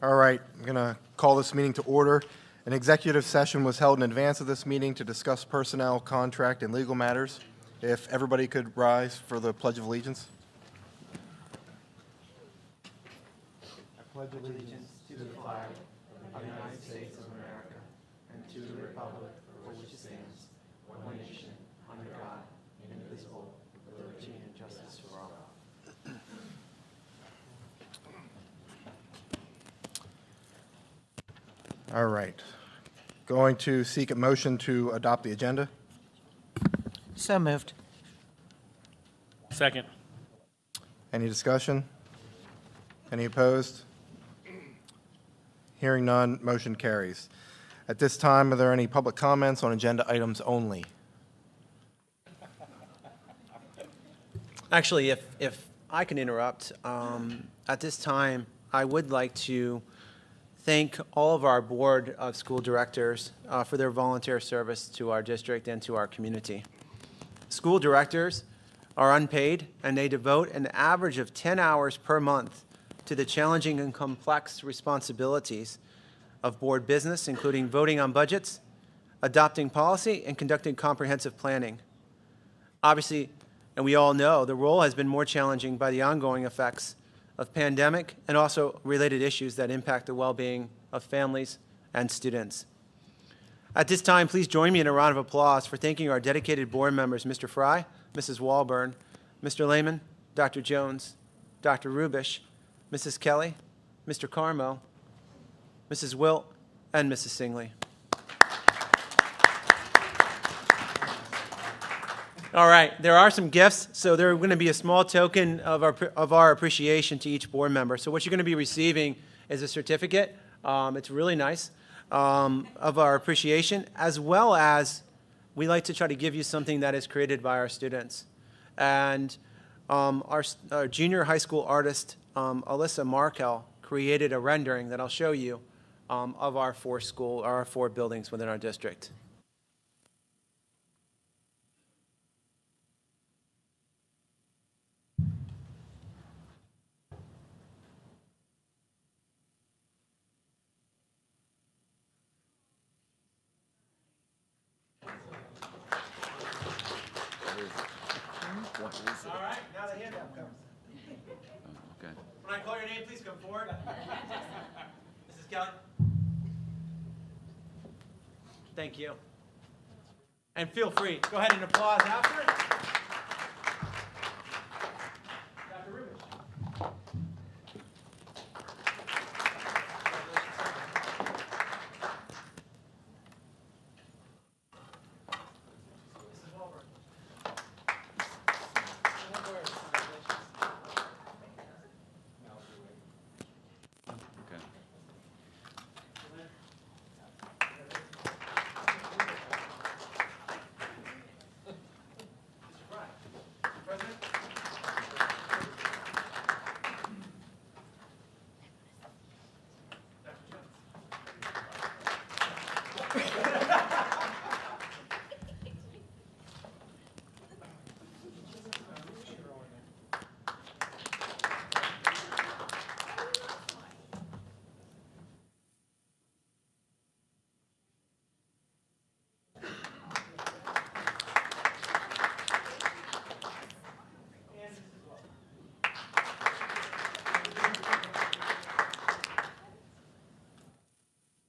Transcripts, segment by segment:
All right, I'm going to call this meeting to order. An executive session was held in advance of this meeting to discuss personnel, contract, and legal matters. If everybody could rise for the Pledge of Allegiance. I pledge allegiance to the flag of the United States of America and to the republic for which it stands, one nation, under God, indivisible, with liberty and justice for all. All right. Going to seek a motion to adopt the agenda. So moved. Second. Any discussion? Any opposed? Hearing none, motion carries. At this time, are there any public comments on agenda items only? Actually, if I can interrupt, at this time, I would like to thank all of our Board of School Directors for their volunteer service to our district and to our community. School directors are unpaid, and they devote an average of 10 hours per month to the challenging and complex responsibilities of board business, including voting on budgets, adopting policy, and conducting comprehensive planning. Obviously, and we all know, the role has been more challenging by the ongoing effects of pandemic and also related issues that impact the well-being of families and students. At this time, please join me in a round of applause for thanking our dedicated board members, Mr. Fry, Mrs. Walburn, Mr. Lehman, Dr. Jones, Dr. Rubish, Mrs. Kelly, Mr. Carmo, Mrs. Wilt, and Mrs. Singley. All right, there are some gifts, so there are going to be a small token of our appreciation to each board member. So what you're going to be receiving is a certificate. It's really nice, of our appreciation, as well as we like to try to give you something that is created by our students. And our junior high school artist, Alyssa Markel, created a rendering that I'll show you of our four buildings within our district. All right, now the handout comes. Okay. When I call your name, please come forward. Mrs. Kelly. Thank you. And feel free, go ahead and applause after. Dr. Rubish. Mrs. Walburn. Okay.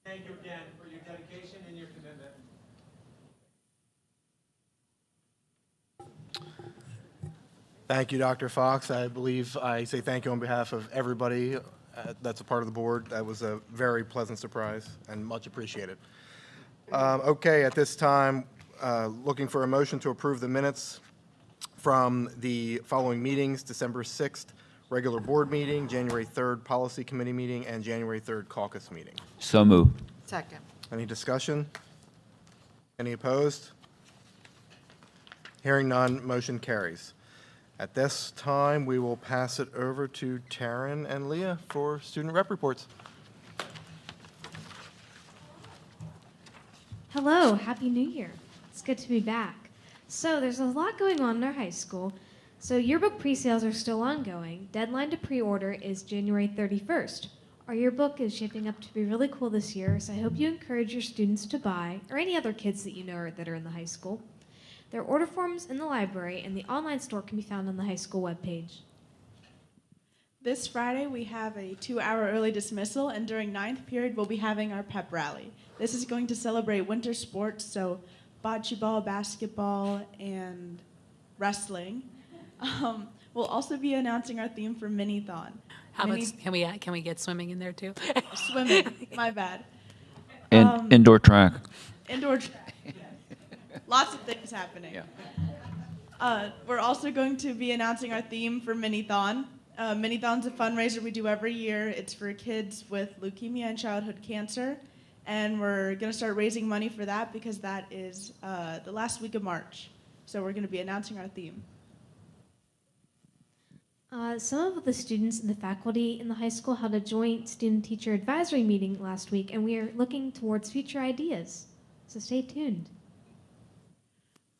Thank you again for your dedication and your commitment. Thank you, Dr. Fox. I believe I say thank you on behalf of everybody that's a part of the board. That was a very pleasant surprise and much appreciated. Okay, at this time, looking for a motion to approve the minutes from the following meetings: December 6th, regular board meeting, January 3rd, policy committee meeting, and January 3rd, caucus meeting. So moved. Second. Any discussion? Any opposed? Hearing none, motion carries. At this time, we will pass it over to Taryn and Leah for student rep reports. Hello, Happy New Year. It's good to be back. So there's a lot going on in our high school. So yearbook pre-sales are still ongoing. Deadline to pre-order is January 31st. Our yearbook is shaping up to be really cool this year, so I hope you encourage your students to buy, or any other kids that you know that are in the high school. There are order forms in the library, and the online store can be found on the high school webpage. This Friday, we have a 2-hour early dismissal, and during ninth period, we'll be having our pep rally. This is going to celebrate winter sports, so bocce ball, basketball, and wrestling. We'll also be announcing our theme for Mini-thon. How about, can we get swimming in there too? Swimming, my bad. And indoor track. Indoor track. Lots of things happening. We're also going to be announcing our theme for Mini-thon. Mini-thon's a fundraiser we do every year. It's for kids with leukemia and childhood cancer. And we're going to start raising money for that because that is the last week of March. So we're going to be announcing our theme. Some of the students and the faculty in the high school held a joint student-teacher advisory meeting last week, and we are looking towards future ideas. So stay tuned.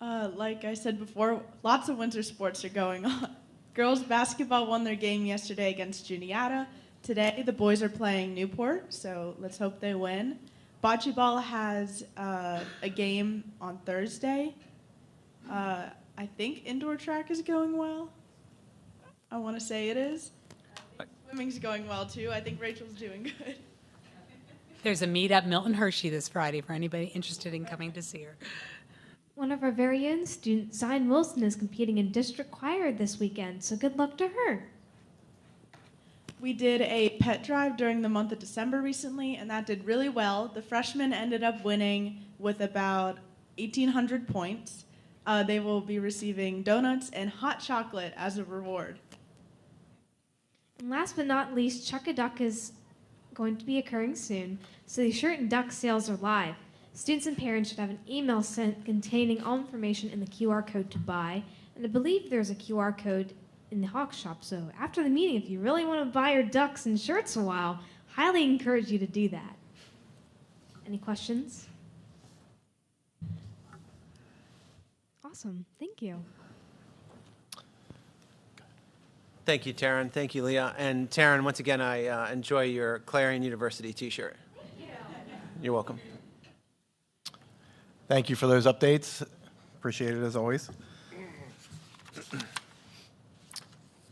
Like I said before, lots of winter sports are going on. Girls basketball won their game yesterday against Juniata. Today, the boys are playing Newport, so let's hope they win. Bocce ball has a game on Thursday. I think indoor track is going well. I want to say it is. Swimming's going well, too. I think Rachel's doing good. There's a meet at Milton Hershey this Friday for anybody interested in coming to see her. One of our very own students, Zion Wilson, is competing in district choir this weekend, so good luck to her. We did a pet drive during the month of December recently, and that did really well. The freshmen ended up winning with about 1,800 points. They will be receiving donuts and hot chocolate as a reward. And last but not least, Chuck-a-Duck is going to be occurring soon, so the shirt and duck sales are live. Students and parents should have an email sent containing all information in the QR code to buy, and I believe there's a QR code in the Hawk Shop, so after the meeting, if you really want to buy your ducks and shirts a while, highly encourage you to do that. Any questions? Awesome, thank you. Thank you, Taryn. Thank you, Leah. And Taryn, once again, I enjoy your Clarion University t-shirt. You're welcome. Thank you for those updates. Appreciate it as always.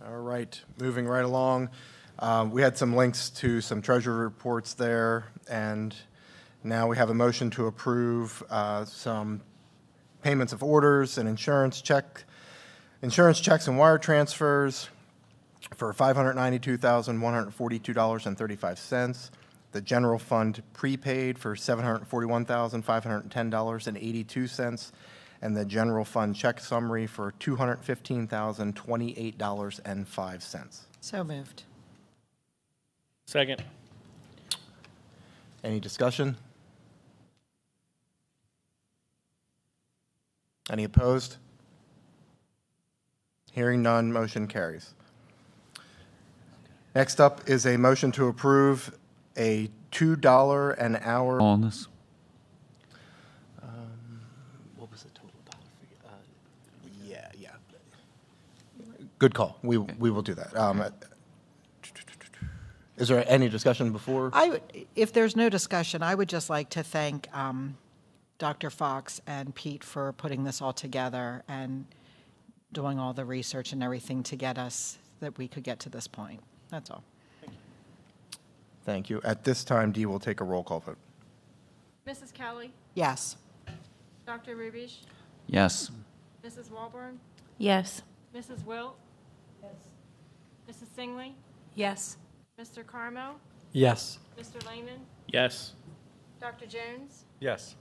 All right, moving right along. We had some links to some treasury reports there, and now we have a motion to approve some payments of orders and insurance checks and wire transfers for $592,142.35. The general fund prepaid for $741,510.82, and the general fund check summary for $215,028.05. So moved. Second. Any discussion? Any opposed? Hearing none, motion carries. Next up is a motion to approve a $2 an hour. On this. What was the total dollar figure? Yeah. Good call. We will do that. Is there any discussion before? If there's no discussion, I would just like to thank Dr. Fox and Pete for putting this all together and doing all the research and everything to get us that we could get to this point. That's all. Thank you. At this time, Dee will take a roll call vote. Mrs. Kelly, Yes. Dr. Rubish, Yes. Mrs. Walburn, Yes. Mrs. Wilt, Mrs. Singley, Yes. Mr. Carmo, Yes. Mr. Lehman, Yes. Dr. Jones, Yes.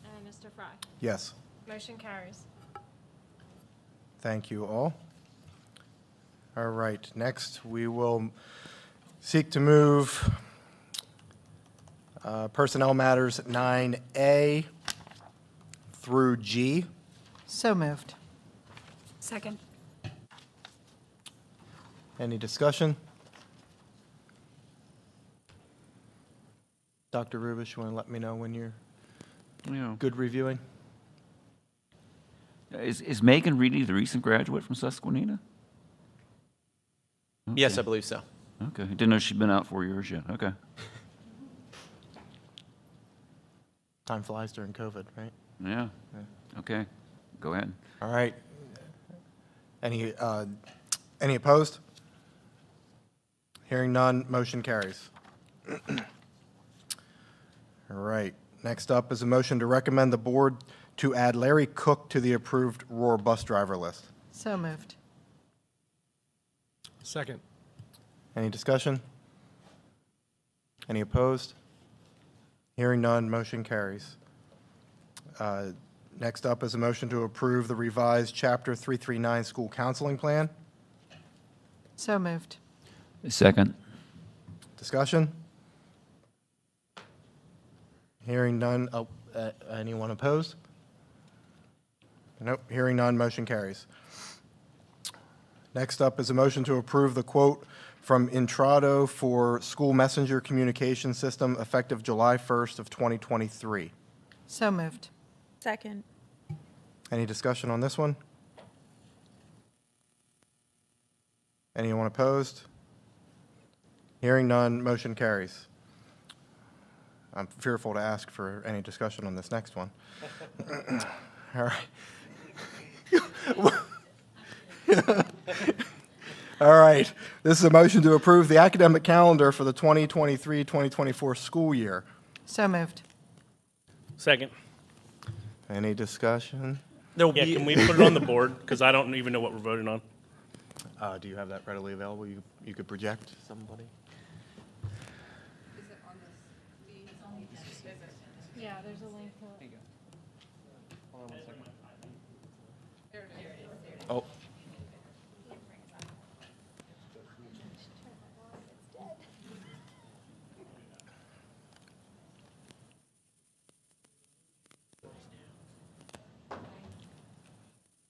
and Mr. Fry. Yes. Motion carries. Thank you all. All right, next we will seek to move personnel matters 9A through G. So moved. Second. Any discussion? Dr. Rubish, you want to let me know when you're Yeah. good reviewing? Is Megan Reedy the recent graduate from Susquenita? Yes, Okay. I believe so. Okay. Didn't know she'd been out 4 years yet. Okay. Time flies during COVID, right? Yeah. Okay. Go ahead. All right. Any opposed? Hearing none, motion carries. All right. Next up is a motion to recommend the board to add Larry Cook to the approved Roar bus driver list. So moved. Second. Any discussion? Any opposed? Hearing none, motion carries. Next up is a motion to approve the revised Chapter 339 school counseling plan. So moved. Second. Discussion? Hearing none. Anyone opposed? Nope. Hearing none, motion carries. Next up is a motion to approve the quote from Intrado for school messenger communication system effective July 1st of 2023. So moved. Second. Any discussion on this one? Anyone opposed? Hearing none, motion carries. I'm fearful to ask for any discussion on this next one. All right. All right. This is a motion to approve the academic calendar for the 2023-2024 school year. So moved. Second. Any discussion? There'll Yeah, be, can we put it on the board? Because I don't even know what we're voting on. Do you have that readily available? You could project somebody? Yeah, there's a link to it. Oh.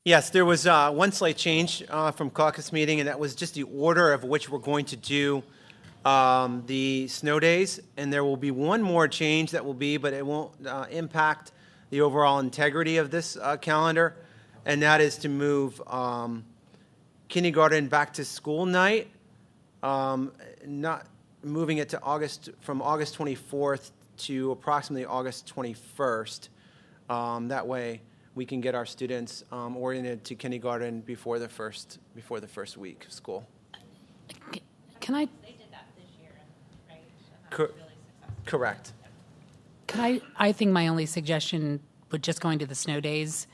yes, there was one slight change from caucus meeting, and that was just the order of which we're going to do the snow days. And there will be one more change that will be, but it won't impact the overall integrity of this calendar, and that is to move kindergarten back to school night, not moving it to from August 24th to approximately August 21st. That way, we can get our students oriented to kindergarten before the first week of school. Can I, They did that this year, right? And that was really successful. Correct. I think my only suggestion with just going to the snow days,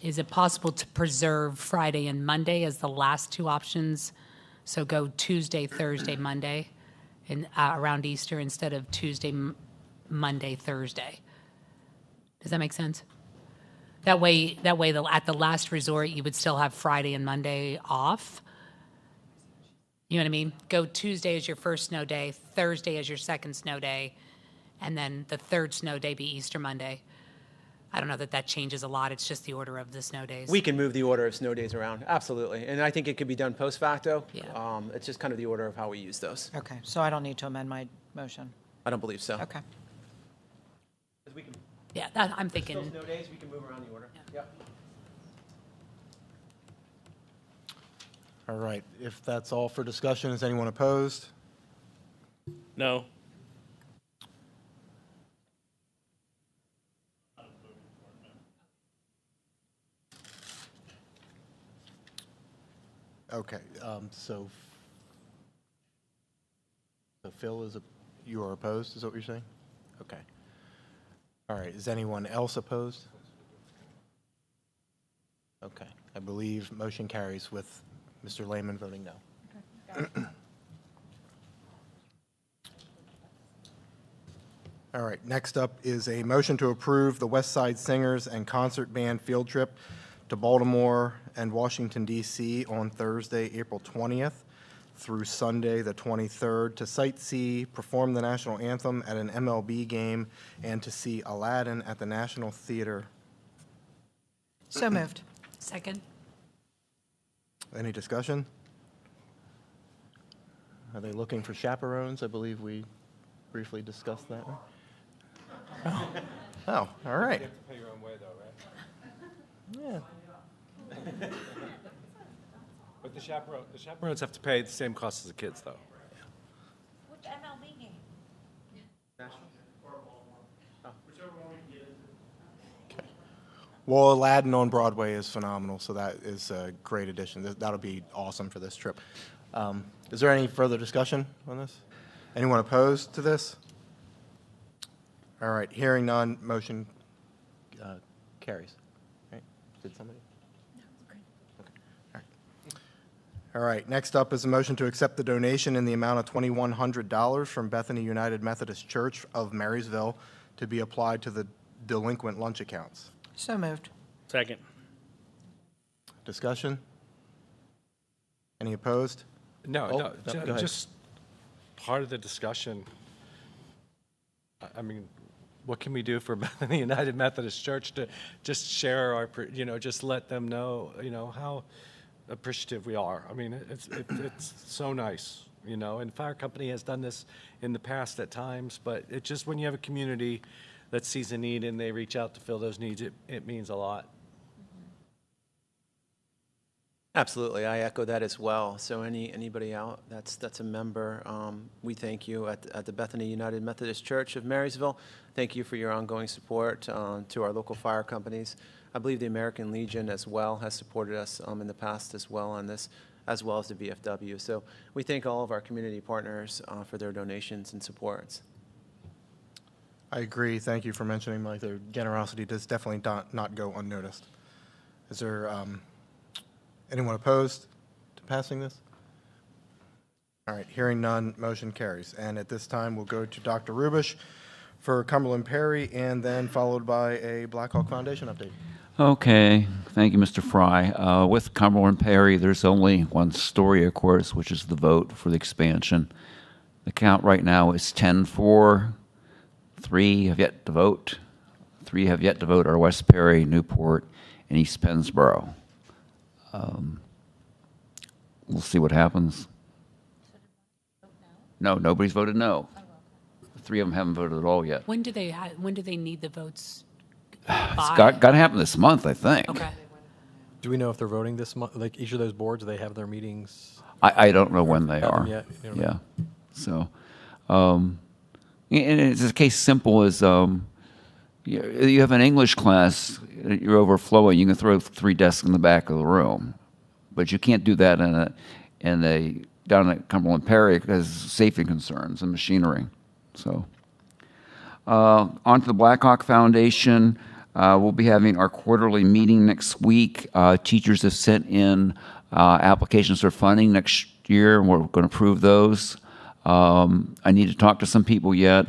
is it possible to preserve Friday and Monday as the last two options? So go Tuesday, Thursday, Monday, and around Easter instead of Tuesday, Monday, Thursday. Does that make sense? That way, at the last resort, you would still have Friday and Monday off. You know what I mean? Go Tuesday as your first snow day, Thursday as your second snow day, and then the third snow day be Easter Monday. I don't know that changes a lot. It's just the order of the snow days. We can move the order of snow days around, absolutely. And I think it could be done post facto. Yeah. It's just kind of the order of how we use those. Okay, so I don't need to amend my motion. I don't believe so. Okay. Yeah, I'm thinking. Snow days, we can move around the order. Yep. All right. If that's all for discussion, is anyone opposed? No. Okay, so Phil you are opposed, is that what you're saying? Okay. All right, is anyone else opposed? Okay, I believe motion carries with Mr. Lehman voting no. All right, next up is a motion to approve the West Side Singers and Concert Band field trip to Baltimore and Washington, D.C. on Thursday, April 20th through Sunday, the 23rd, to sightsee, perform the national anthem at an MLB game, and to see Aladdin at the National Theater. So moved. Second. Any discussion? Are they looking for chaperones? I believe we briefly discussed that. Oh, all right. You have to pay your own way, though, right? Yeah. But But the chaperones have to pay the same cost as the kids, though. Which MLB game? Well, Aladdin on Broadway is phenomenal, so that is a great addition. That'll be awesome for this trip. Is there any further discussion on this? Anyone opposed to this? All right, hearing none, motion carries. Right? Did somebody? No, okay. All right. All right, next up is a motion to accept the donation in the amount of $2,100 from Bethany United Methodist Church of Marysville to be applied to the delinquent lunch accounts. So moved. Second. Discussion? Any opposed? No, Oh, no, go ahead. just part of the discussion. I mean, what can we do for Bethany United Methodist Church to just share our, just let them know, how appreciative we are. I mean, it's so nice, and Fire Company has done this in the past at times, but it just, when you have a community that sees a need and they reach out to fill those needs, it means a lot. Absolutely, I echo that as well. So anybody out that's a member, we thank you at the Bethany United Methodist Church of Marysville. Thank you for your ongoing support to our local fire companies. I believe the American Legion as well has supported us in the past as well on this, as well as the VFW. So we thank all of our community partners for their donations and supports. I agree. Thank you for mentioning, like, their generosity does definitely not go unnoticed. Is there anyone opposed to passing this? All right, hearing none, motion carries. And at this time, we'll go to Dr. Rubish for Cumberland Perry, and then followed by a Blackhawk Foundation update. Okay, thank you, Mr. Fry. With Cumberland Perry, there's only one story, of course, which is the vote for the expansion. The count right now is 10-4. 3 have yet to vote. 3 have yet to vote are West Perry, Newport, and East Pennsboro. We'll see what happens. No, nobody's voted no. 3 of them haven't voted at all yet. When do they need the votes It's by? got to happen this month, I think. Okay. Do we know if they're voting this month? Like each of those boards, do they have their meetings? I don't know when they Have them are. yet? You don't Yeah. know? So, and it's a case simple as you have an English class, you're overflowing. You can throw 3 desks in the back of the room, but you can't do that down at Cumberland Perry because safety concerns and machinery. So, on to the Blackhawk Foundation. We'll be having our quarterly meeting next week. Teachers have sent in applications for funding next year, and we're going to approve those. I need to talk to some people yet.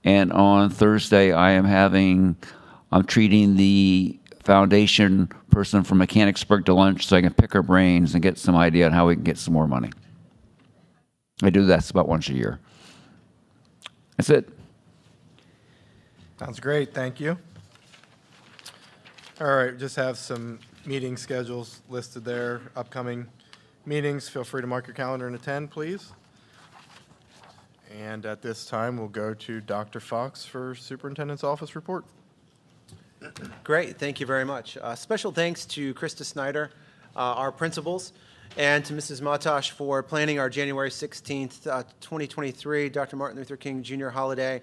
And on Thursday, I'm treating the foundation person from Mechanicsburg to lunch so I can pick her brains and get some idea on how we can get some more money. I do that about once a year. That's it. Sounds great, thank you. All right, just have some meeting schedules listed there, upcoming meetings. Feel free to mark your calendar and attend, please. And at this time, we'll go to Dr. Fox for Superintendent's Office report. Great, thank you very much. Special thanks to Krista Snyder, our principals, and to Mrs. Matosh for planning our January 16th, 2023 Dr. Martin Luther King Jr. Holiday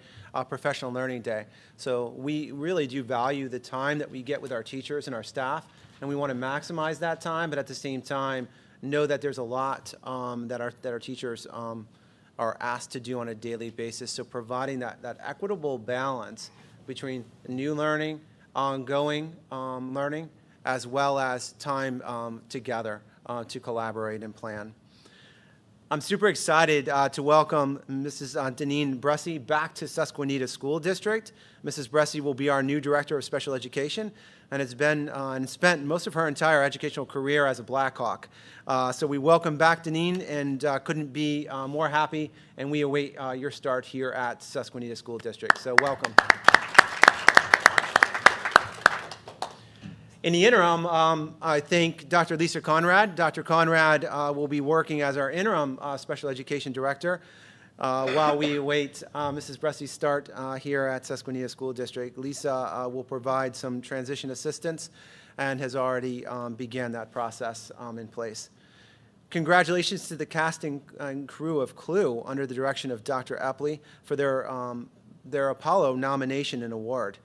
Professional Learning Day. So we really do value the time that we get with our teachers and our staff, and we want to maximize that time, but at the same time, know that there's a lot that our teachers are asked to do on a daily basis. So providing that equitable balance between new learning, ongoing learning, as well as time together to collaborate and plan. I'm super excited to welcome Mrs. Deneen Bressy back to Susquenita School District. Mrs. Bressy will be our new Director of Special Education and has been and spent most of her entire educational career as a Blackhawk. So we welcome back Deneen and couldn't be more happy, and we await your start here at Susquenita School District. So welcome. In the interim, I think Dr. Lisa Conrad. Dr. Conrad will be working as our interim special education director while we await Mrs. Bressy's start here at Susquenita School District. Lisa will provide some transition assistance and has already began that process in place. Congratulations to the cast and crew of Clue under the direction of Dr. Epley for their Apollo nomination and award.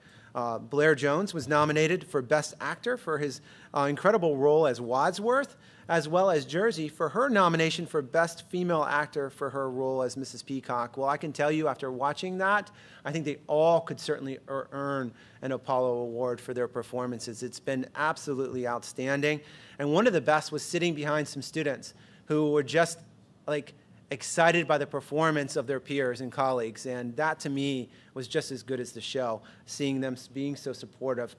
Blair Jones was nominated for Best Actor for his incredible role as Wadsworth, as well as Jersey for her nomination for Best Female Actor for her role as Mrs. Peacock. Well, I can tell you after watching that, I think they all could certainly earn an Apollo Award for their performances. It's been absolutely outstanding. And one of the best was sitting behind some students who were just like excited by the performance of their peers and colleagues. And that to me was just as good as the show, seeing them being so supportive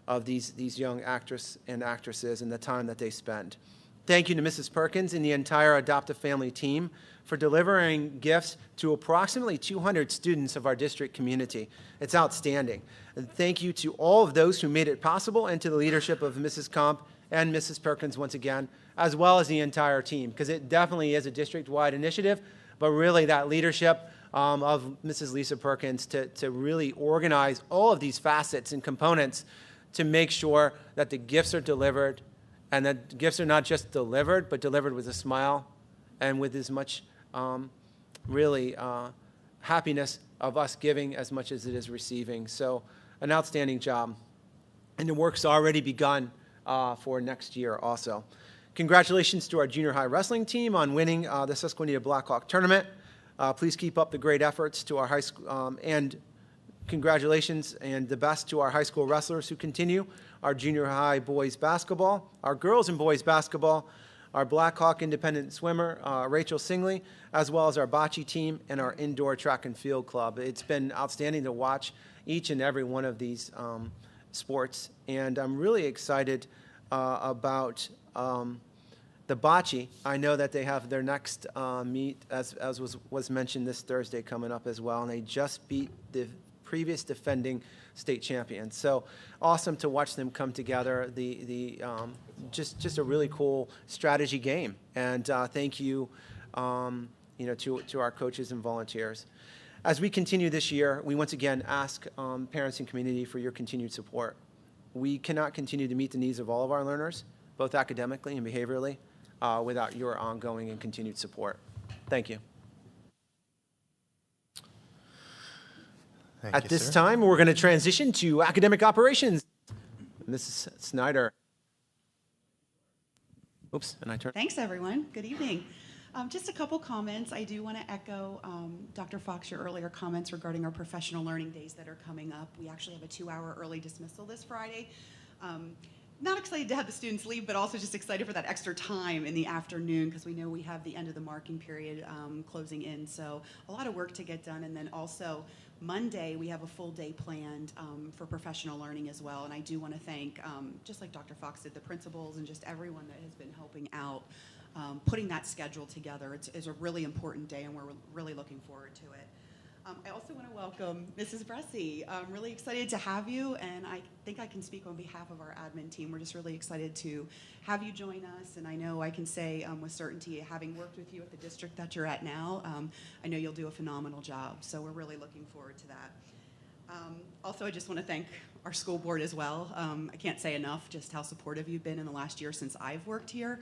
of these young actors and actresses and the time that they spend. Thank you to Mrs. Perkins and the entire Adoptive Family team for delivering gifts to approximately 200 students of our district community. It's outstanding. And thank you to all of those who made it possible and to the leadership of Mrs. Comp and Mrs. Perkins once again, as well as the entire team, because it definitely is a district-wide initiative, but really that leadership of Mrs. Lisa Perkins to really organize all of these facets and components to make sure that the gifts are delivered, and that gifts are not just delivered, but delivered with a smile and with as much happiness of us giving as much as it is receiving. So an outstanding job. And the work's already begun for next year also. Congratulations to our junior high wrestling team on winning the Susquenita Blackhawk tournament. Please keep up the great efforts to our high school, and congratulations and the best to our high school wrestlers who continue, our junior high boys basketball, our girls and boys basketball, our Blackhawk independent swimmer, Rachel Singley, as well as our bocce team and our indoor track and field club. It's been outstanding to watch each and every one of these sports, and I'm really excited about the bocce. I know that they have their next meet, as was mentioned, this Thursday coming up as well, and they just beat the previous defending state champions. So awesome to watch them come together. Just a really cool strategy game. And thank you, to our coaches and volunteers. As we continue this year, we once again ask parents and community for your continued support. We cannot continue to meet the needs of all of our learners, both academically and behaviorally, without your ongoing and continued support. Thank you. At this time, we're going to transition to academic operations. Mrs. Snyder. Oops, and I turned. Thanks, everyone. Good evening. Just a couple comments. I do want to echo Dr. Fox, your earlier comments regarding our professional learning days that are coming up. We actually have a 2-hour early dismissal this Friday. Not excited to have the students leave, but also just excited for that extra time in the afternoon because we know we have the end of the marking period closing in. So a lot of work to get done. And then also Monday, we have a full day planned for professional learning as well. And I do want to thank, just like Dr. Fox did, the principals and just everyone that has been helping out putting that schedule together. It's a really important day, and we're really looking forward to it. I also want to welcome Mrs. Bressi. I'm really excited to have you, and I think I can speak on behalf of our admin team. We're just really excited to have you join us, and I know I can say with certainty, having worked with you at the district that you're at now, I know you'll do a phenomenal job, so we're really looking forward to that. Also, I just want to thank our school board as well. I can't say enough just how supportive you've been in the last year since I've worked here.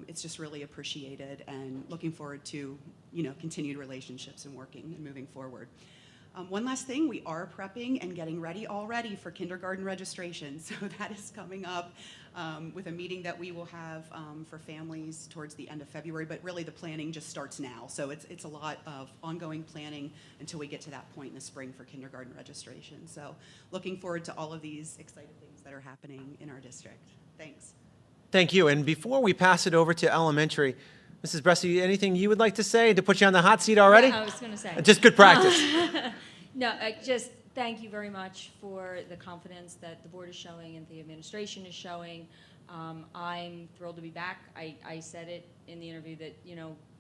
It's just really appreciated, and looking forward to continued relationships and working and moving forward. One last thing, we are prepping and getting ready already for kindergarten registration. So that is coming up with a meeting that we will have for families towards the end of February, but really the planning just starts now. So it's a lot of ongoing planning until we get to that point in the spring for kindergarten registration. So looking forward to all of these exciting things that are happening in our district. Thanks. Thank you. And before we pass it over to elementary, Mrs. Bressi, anything you would like to say to put you on the hot seat already? Yeah, I was going to say. Just good practice. No, just thank you very much for the confidence that the board is showing and the administration is showing. I'm thrilled to be back. I said it in the interview that,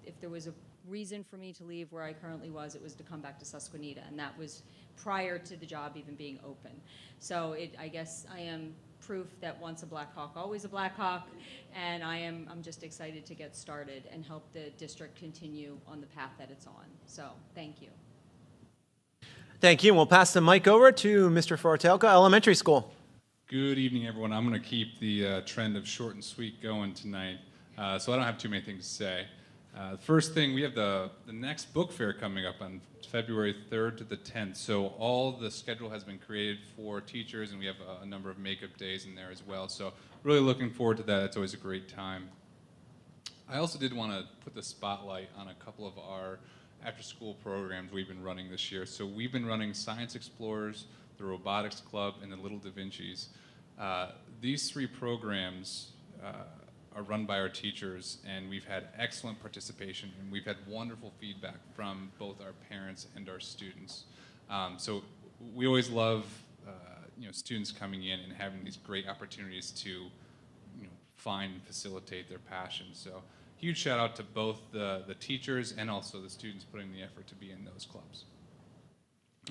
if there was a reason for me to leave where I currently was, it was to come back to Susquenita, and that was prior to the job even being open. So I guess I am proof that once a Blackhawk, always a Blackhawk, and I'm just excited to get started and help the district continue on the path that it's on. So thank you. Thank you. And we'll pass the mic over to Mr. Fortelka, Elementary School. Good evening, everyone. I'm going to keep the trend of short and sweet going tonight. So I don't have too many things to say. The first thing, we have the next book fair coming up on February 3rd to the 10th. So all the schedule has been created for teachers, and we have a number of makeup days in there as well. So really looking forward to that. It's always a great time. I also did want to put the spotlight on a couple of our after-school programs we've been running this year. So we've been running Science Explorers, the Robotics Club, and the Little Da Vinci's. These three programs are run by our teachers, and we've had excellent participation, and we've had wonderful feedback from both our parents and our students. So we always love students coming in and having these great opportunities to find and facilitate their passion. So huge shout out to both the teachers and also the students putting the effort to be in those clubs.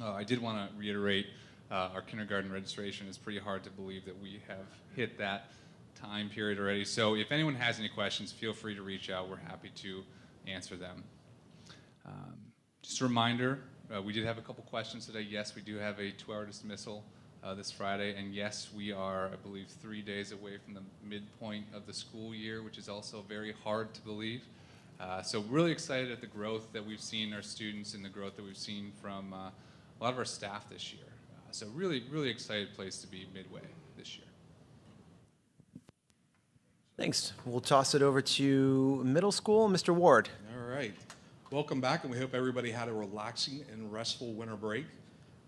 I did want to reiterate our kindergarten registration. Is pretty hard to believe that we have hit that time period already. So if anyone has any questions, feel free to reach out. We're happy to answer them. Just a reminder, we did have a couple questions today. Yes, we do have a 2-hour dismissal this Friday, and yes, we are, I believe, 3 days away from the midpoint of the school year, which is also very hard to believe. So really excited at the growth that we've seen in our students and the growth that we've seen from a lot of our staff this year. So really, really excited place to be midway this year. Thanks. We'll toss it over to middle school. Mr. Ward. All right. Welcome back, and we hope everybody had a relaxing and restful winter break.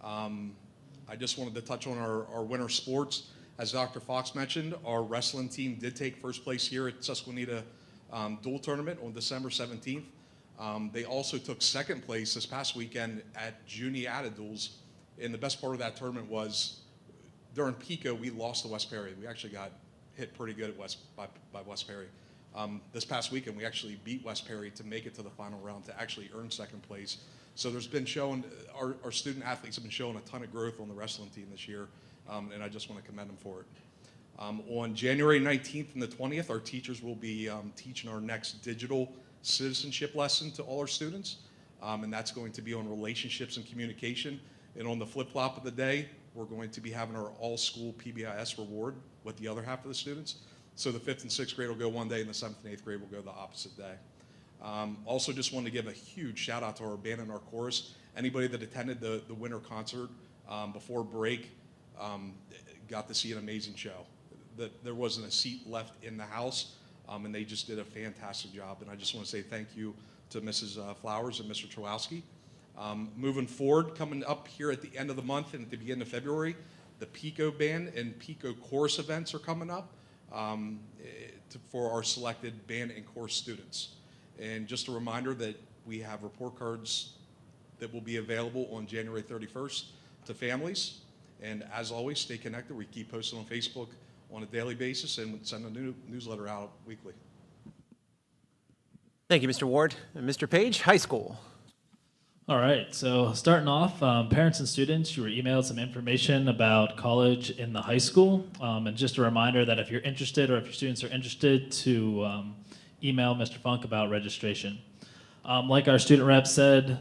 I just wanted to touch on our winter sports. As Dr. Fox mentioned, our wrestling team did take first place here at Susquenita Dual Tournament on December 17th. They also took second place this past weekend at Juniata Duels. And the best part of that tournament was during Pico, we lost to West Perry. We actually got hit pretty good at by West Perry. This past weekend, we actually beat West Perry to make it to the final round to actually earn second place. So there's been shown, our student athletes have been showing a ton of growth on the wrestling team this year, and I just want to commend them for it. On January 19th and the 20th, our teachers will be teaching our next digital citizenship lesson to all our students, and that's going to be on relationships and communication. And on the flip-flop of the day, we're going to be having our all-school PBIS reward with the other half of the students. So the 5th and 6th grade will go one day, and the 7th and 8th grade will go the opposite day. Also just wanted to give a huge shout out to our band and our chorus. Anybody that attended the winter concert before break got to see an amazing show. There wasn't a seat left in the house, and they just did a fantastic job. And I just want to say thank you to Mrs. Flowers and Mr. Trowowski. Moving forward, coming up here at the end of the month and at the beginning of February, the Pico Band and Pico Chorus events are coming up for our selected band and chorus students. And just a reminder that we have report cards that will be available on January 31st to families. And as always, stay connected. We keep posting on Facebook on a daily basis and send a new newsletter out weekly. Thank you, Mr. Ward. And Mr. Page, high school. All right, so starting off, parents and students, you were emailed some information about college in the high school. And just a reminder that if you're interested or if your students are interested to email Mr. Funk about registration. Like our student rep said,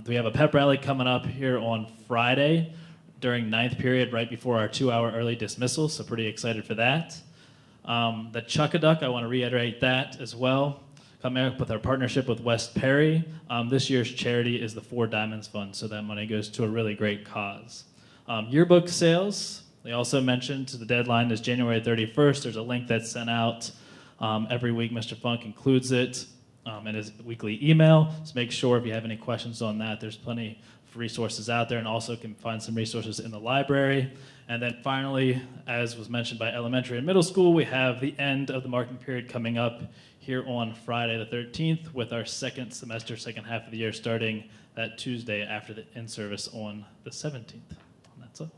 we have a pep rally coming up here on Friday during 9th period right before our 2-hour early dismissal, so pretty excited for that. The Chuck-a-Duck, I want to reiterate that as well. Coming up with our partnership with West Perry. This year's charity is the 4 Diamonds Fund, so that money goes to a really great cause. Yearbook sales, they also mentioned the deadline is January 31st. There's a link that's sent out every week. Mr. Funk includes it in his weekly email. So make sure if you have any questions on that, there's plenty of resources out there, and also can find some resources in the library. And then finally, as was mentioned by elementary and middle school, we have the end of the marking period coming up here on Friday the 13th with our second semester, second half of the year, starting that Tuesday after the in-service on the 17th. And that's all.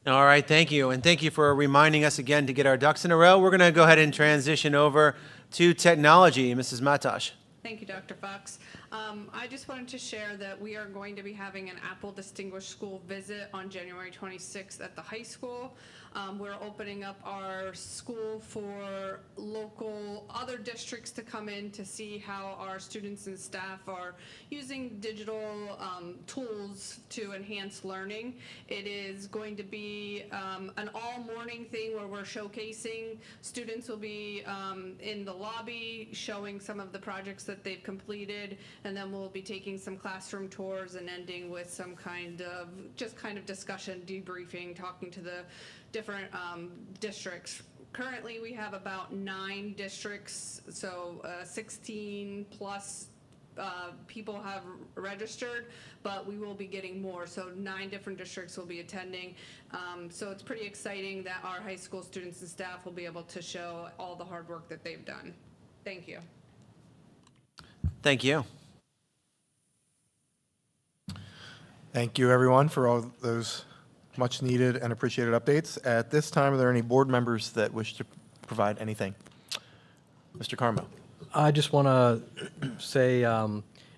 All right, thank you. And thank you for reminding us again to get our ducks in a row. We're going to go ahead and transition over to technology. Mrs. Matash. Thank you, Dr. Fox. I just wanted to share that we are going to be having an Apple Distinguished School visit on January 26th at the high school. We're opening up our school for local other districts to come in to see how our students and staff are using digital tools to enhance learning. It is going to be an all-morning thing where we're showcasing. Students will be in the lobby showing some of the projects that they've completed, and then we'll be taking some classroom tours and ending with some kind of discussion, debriefing, talking to the different districts. Currently, we have about 9 districts, so 16 plus people have registered, but we will be getting more. So 9 different districts will be attending. So it's pretty exciting that our high school students and staff will be able to show all the hard work that they've done. Thank you. Thank you. Thank you, everyone, for all those much needed and appreciated updates. At this time, are there any board members that wish to provide anything? Mr. Carmo. I just want to say,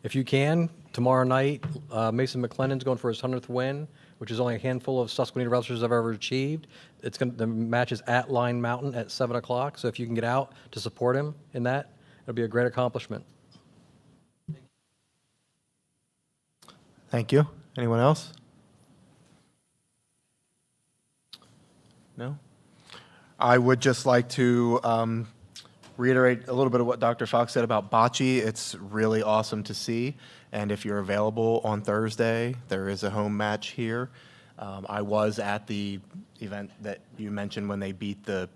if you can, tomorrow night, Mason McLennan's going for his 100th win, which is only a handful of Susquenita wrestlers have ever achieved. The match is at Line Mountain at 7 o'clock, so if you can get out to support him in that, it'll be a great accomplishment. Thank you. Anyone else? No? I would just like to reiterate a little bit of what Dr. Fox said about bocce. It's really awesome to see. And if you're available on Thursday, there is a home match here. I was at the event that you mentioned when they beat the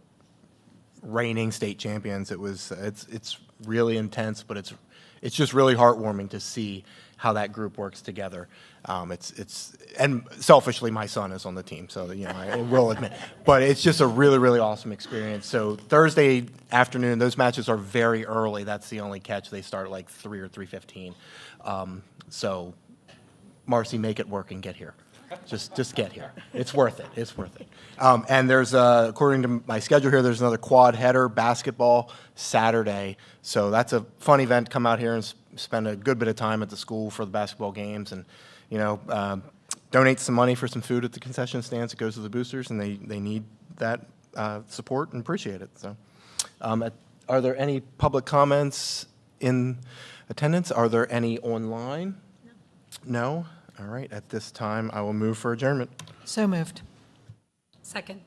reigning state champions. It's really intense, but it's just really heartwarming to see how that group works together. And selfishly, my son is on the team, so I will admit. But it's just a really, really awesome experience. So Thursday afternoon, those matches are very early. That's the only catch. They start at like 3 or 3:15. So, Marcy, make it work and get here. Just get here. It's worth it. It's worth it. And there's, according to my schedule here, there's another quad header basketball Saturday. So that's a fun event. Come out here and spend a good bit of time at the school for the basketball games, and donate some money for some food at the concession stands. It goes to the boosters, and they need that support and appreciate it. So, are there any public comments in attendance? Are there any online? No. All right. At this time, I will move for adjournment. So moved. Second.